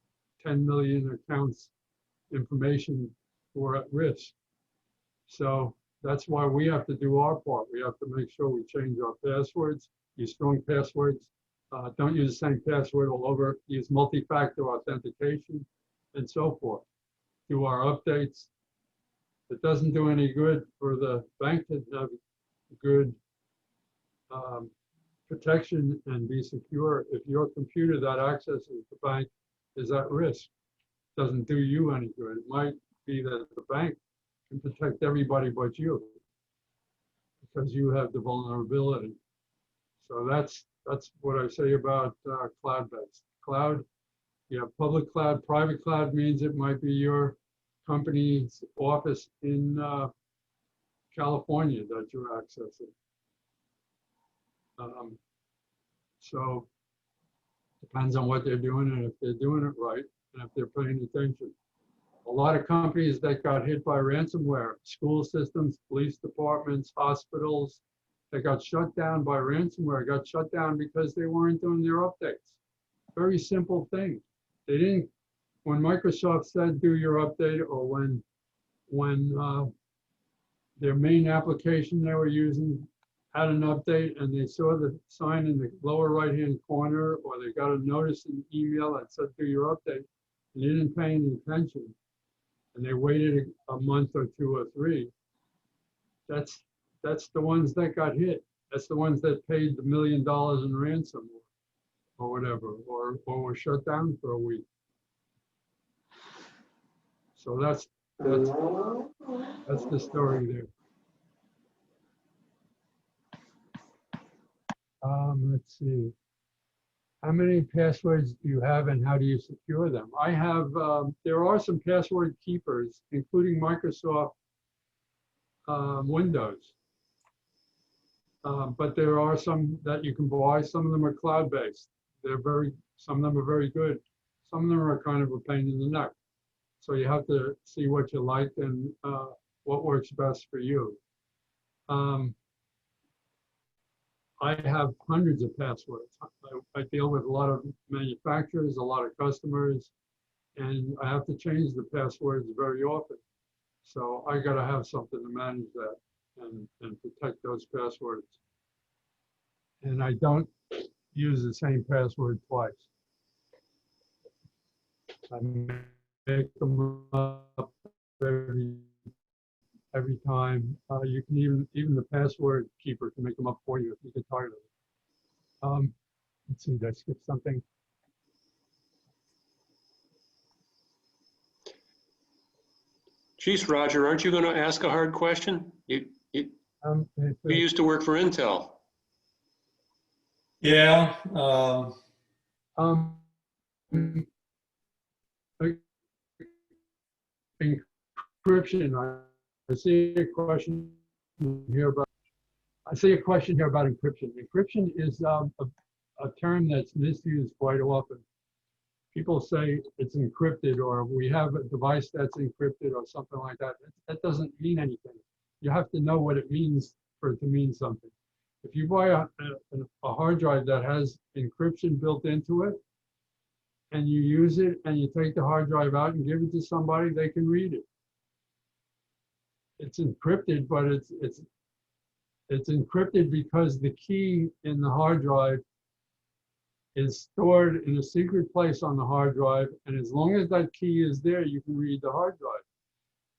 10 million accounts information were at risk. So that's why we have to do our part. We have to make sure we change our passwords, use strong passwords, don't use the same password all over, use multi-factor authentication, and so forth. Do our updates. It doesn't do any good for the bank to have good protection and be secure if your computer that accesses the bank is at risk. It doesn't do you any good. It might be that the bank can protect everybody but you because you have the vulnerability. So that's what I say about cloud-based. Cloud, you have public cloud. Private cloud means it might be your company's office in California that you're accessing. So depends on what they're doing and if they're doing it right and if they're paying attention. A lot of companies that got hit by ransomware, school systems, police departments, hospitals, that got shut down by ransomware, got shut down because they weren't doing their updates. Very simple thing. They didn't, when Microsoft said do your update, or when their main application they were using had an update and they saw the sign in the lower right-hand corner, or they got a notice in the email that said do your update, and they didn't pay any attention, and they waited a month or 2 or 3, that's the ones that got hit. That's the ones that paid the $1 million in ransom or whatever, or were shut down for a week. So that's the story there. Let's see. How many passwords do you have and how do you secure them? I have, there are some password keepers, including Microsoft Windows. But there are some that you can buy. Some of them are cloud-based. Some of them are very good. Some of them are kind of a pain in the neck. So you have to see what you like and what works best for you. I have hundreds of passwords. I deal with a lot of manufacturers, a lot of customers, and I have to change the passwords very often. So I got to have something to manage that and protect those passwords. And I don't use the same password twice. I make them up every time. You can even the password keeper can make them up for you if you get tired of it. Let's see, did I skip something? Geez, Roger, aren't you going to ask a hard question? You used to work for Intel. Yeah. Encryption. I see a question here about. I see a question here about encryption. Encryption is a term that's misused quite often. People say it's encrypted, or we have a device that's encrypted, or something like that. That doesn't mean anything. You have to know what it means for it to mean something. If you buy a hard drive that has encryption built into it, and you use it, and you take the hard drive out and give it to somebody, they can read it. It's encrypted, but it's encrypted because the key in the hard drive is stored in a secret place on the hard drive, and as long as that key is there, you can read the hard drive.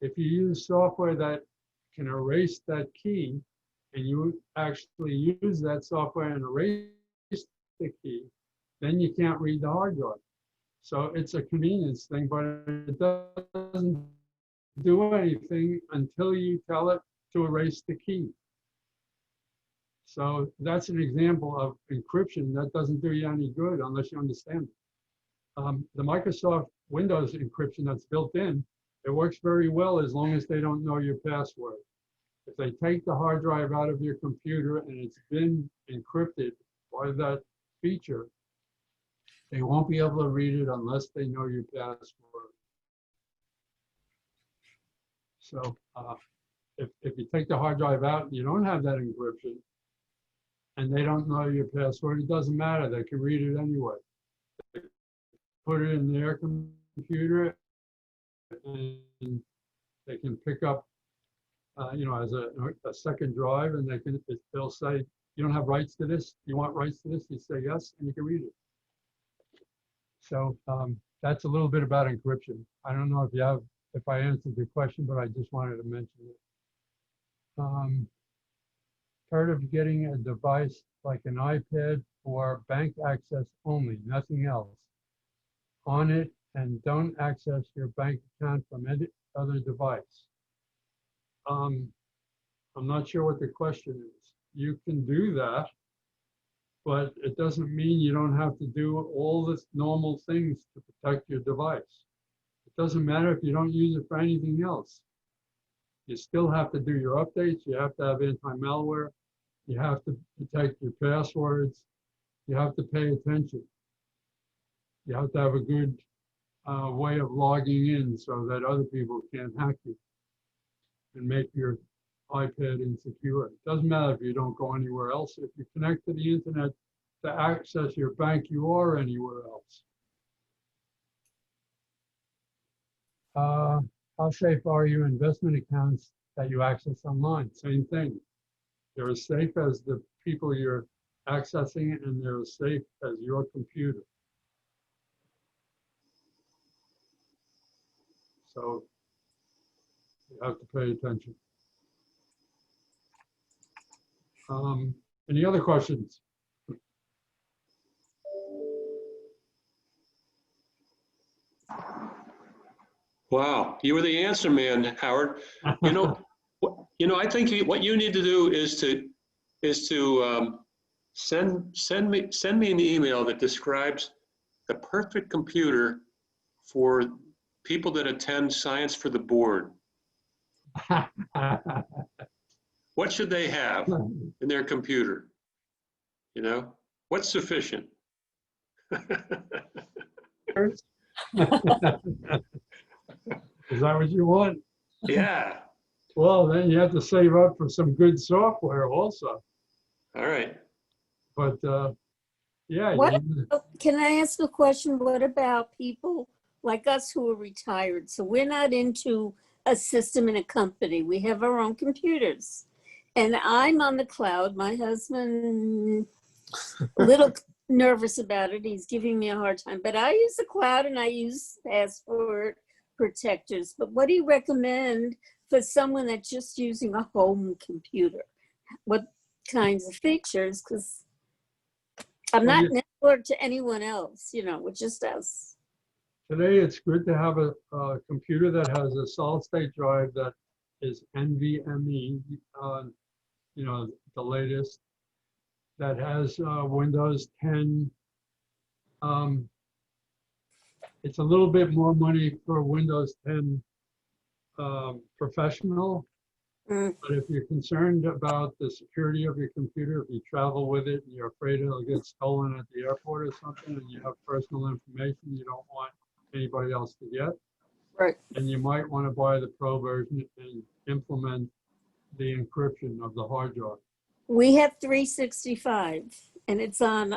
If you use software that can erase that key, and you actually use that software and erase the key, then you can't read the hard drive. So it's a convenience thing, but it doesn't do anything until you tell it to erase the key. So that's an example of encryption that doesn't do you any good unless you understand it. The Microsoft Windows encryption that's built in, it works very well as long as they don't know your password. If they take the hard drive out of your computer and it's been encrypted by that feature, they won't be able to read it unless they know your password. So if you take the hard drive out and you don't have that encryption, and they don't know your password, it doesn't matter. They can read it anyway. They put it in their computer, and they can pick up, as a second drive, and they'll say, "You don't have rights to this. You want rights to this?" You say yes, and you can read it. So that's a little bit about encryption. I don't know if I answered your question, but I just wanted to mention it. Part of getting a device like an iPad for bank access only, nothing else on it, and don't access your bank account from any other device. I'm not sure what the question is. You can do that, but it doesn't mean you don't have to do all the normal things to protect your device. It doesn't matter if you don't use it for anything else. You still have to do your updates. You have to have anti-malware. You have to protect your passwords. You have to pay attention. You have to have a good way of logging in so that other people can't hack you and make your iPad insecure. It doesn't matter if you don't go anywhere else. If you connect to the internet to access your bank, you are anywhere else. How safe are your investment accounts that you access online? Same thing. They're as safe as the people you're accessing, and they're as safe as your computer. So you have to pay attention. Any other questions? Wow, you were the answer man, Howard. I think what you need to do is to send me an email that describes the perfect computer for people that attend Science for the Board. What should they have in their computer? What's sufficient? Is that what you want? Yeah. Well, then you have to save up for some good software also. All right. But yeah, What you- Can I ask a question? What about people like us who are retired? So we're not into a system in a company. We have our own computers. And I'm on the cloud. My husband, a little nervous about it. He's giving me a hard time. But I use the cloud and I use password protectors. But what do you recommend for someone that's just using a home computer? What kinds of features? Because I'm Well, not networked to anyone else, you know, with just us. today it's good to have a computer that has a solid state drive that is NVMe, you know, the latest, that has Windows 10. It's a little bit more money for Windows 10 Professional. Mm. But if you're concerned about the security of your computer, if you travel with it and you're afraid it'll get stolen at the airport or something, and you have personal information you don't want anybody else to get, Right. then you might want to buy the Pro version and implement the encryption of the hard drive. We have 365 and it's on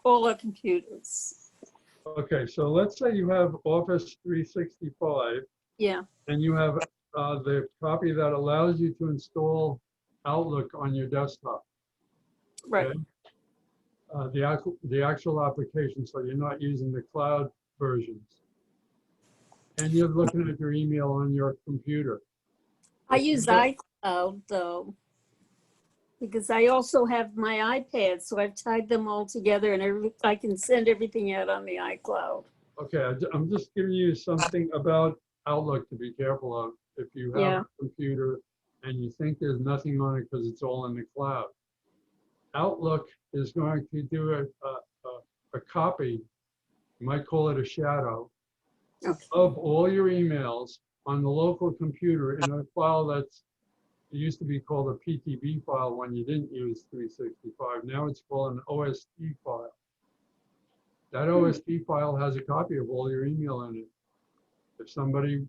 all our computers. Okay, so let's say you have Office 365 Yeah, and you have the copy that allows you to install Outlook on your desktop. right. Okay? The actual application, so you're not using the cloud versions. And you're looking at your email on your computer. I use iCloud though, because I also have my iPad, so I've tied them all together and I can send everything out on the iCloud. Okay, I'm just giving you something about Outlook to be careful of. If you have Yeah. a computer and you think there's nothing on it because it's all in the cloud, Outlook is going to do a copy, you might call it a shadow, Okay. of all your emails on the local computer in a file that's, it used to be called a PTB file when you didn't use 365. Now it's called an OST file. That OST file has a copy of all your email in it. If somebody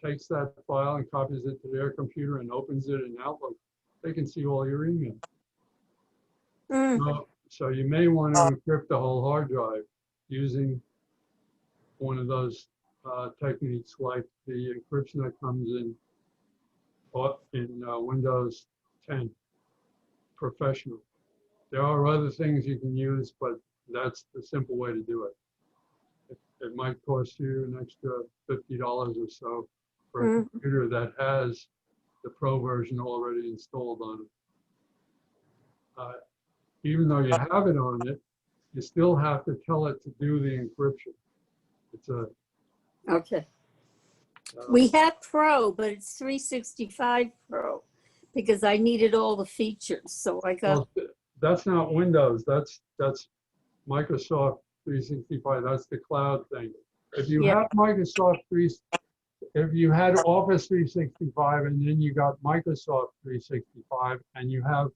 takes that file and copies it to their computer and opens it in Outlook, they can see all your email. Mm. So you may want to encrypt the whole hard drive using one of those techniques like the encryption that comes in Windows 10 Professional. There are other things you can use, but that's the simple way to do it. It might cost you an extra $50 or so for a computer that has the Pro version already installed on it. Even though you have it on it, you still have to tell it to do the encryption. It's a Okay. We have Pro, but it's 365 Pro because I needed all the features. So I got, well, that's not Windows. That's Microsoft 365. That's the cloud thing. If you Yeah. have if you had Office 365 and then you got Microsoft 365 and you have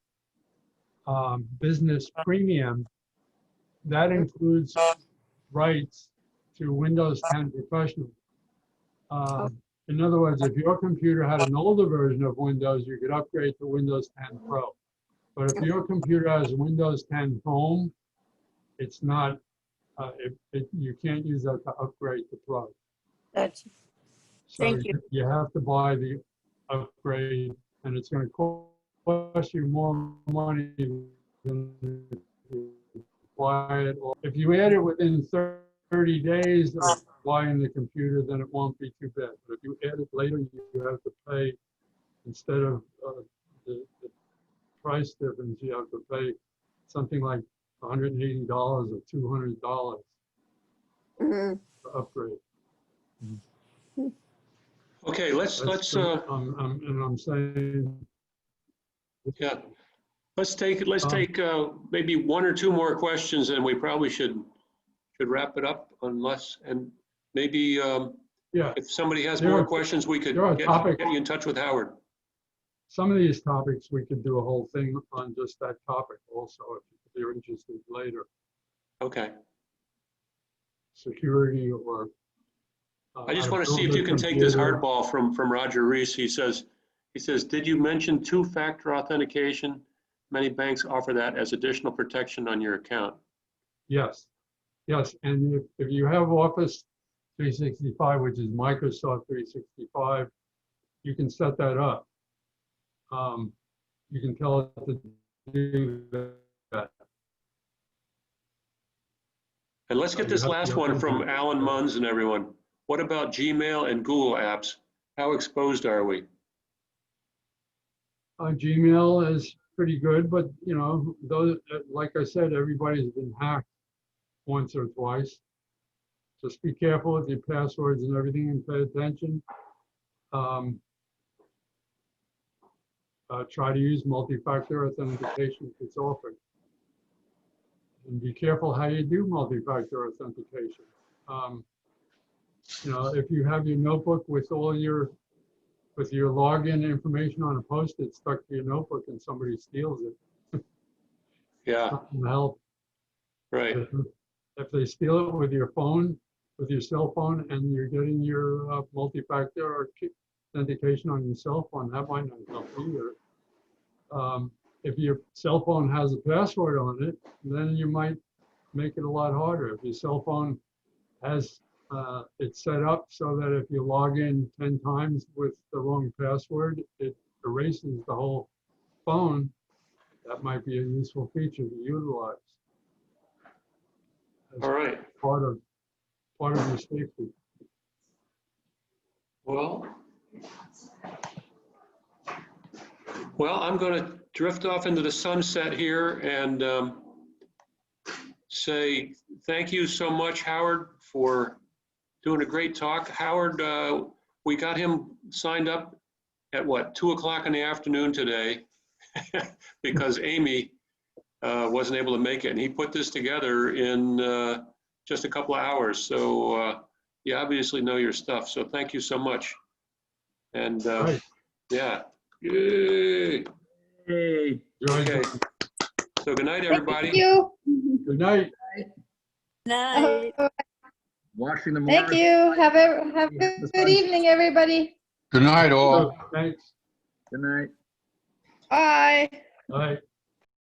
Business Premium, that includes rights to Windows 10 Professional. In other words, if your computer had an older version of Windows, you could upgrade to Windows 10 Pro. But if your computer has Windows 10 Home, it's not, you can't use that to upgrade to Pro. gotcha. So Thank you. you have to buy the upgrade, and it's going to cost you more money than you buy it. If you add it within 30 days of buying the computer, then it won't be too bad. But if you add it later, you have to pay, instead of the price difference, you have to pay something like $180 or $200 Mhm. to upgrade. Okay, let's I'm saying, yeah. Let's take maybe one or two more questions, and we probably should wrap it up, unless, and maybe yeah, if somebody has There more are- questions, we could there are get topics. you in touch with Howard. some of these topics, we could do a whole thing on just that topic also, if you're interested later. Okay. Security or I just I've want to see built if you a can take this computer. hardball from Roger Reese. He says, did you mention two-factor authentication? Many banks offer that as additional protection on your account. Yes, yes, and if you have Office 365, which is Microsoft 365, you can set that up. You can tell it to do that. And let's get this last one from Alan Munns and everyone. What about Gmail and Google apps? How exposed are we? Gmail is pretty good, but you know, those, like I said, everybody's been hacked once or twice. Just be careful with your passwords and everything and pay attention. Try to use multi-factor authentication if it's offered. And be careful how you do multi-factor authentication. You know, if you have your notebook with all your login information on a Post-it stuck to your notebook and somebody steals it, Yeah, not gonna help. right. If they steal it with your phone, with your cell phone, and you're getting your multi-factor authentication on your cell phone, that might not help either. If your cell phone has a password on it, then you might make it a lot harder. If your cell phone has it set up so that if you log in 10 times with the wrong password, it erases the whole phone. That might be a useful feature to utilize. As All right. part of your safety. Well, I'm going to drift off into the sunset here and say thank you so much, Howard, for doing a great talk. Howard, we got him signed up at what, 2 o'clock in the afternoon today because Amy wasn't able to make it, and he put this together in just a couple of hours. So you obviously know your stuff. So thank you so much. And Right. yeah. Yay. Hey. Okay. So good night, everybody. Thank you. Good night. Night. Washing the Thank you. Have a good evening, everybody. Good night, all. Thanks. Good night. Bye. Bye.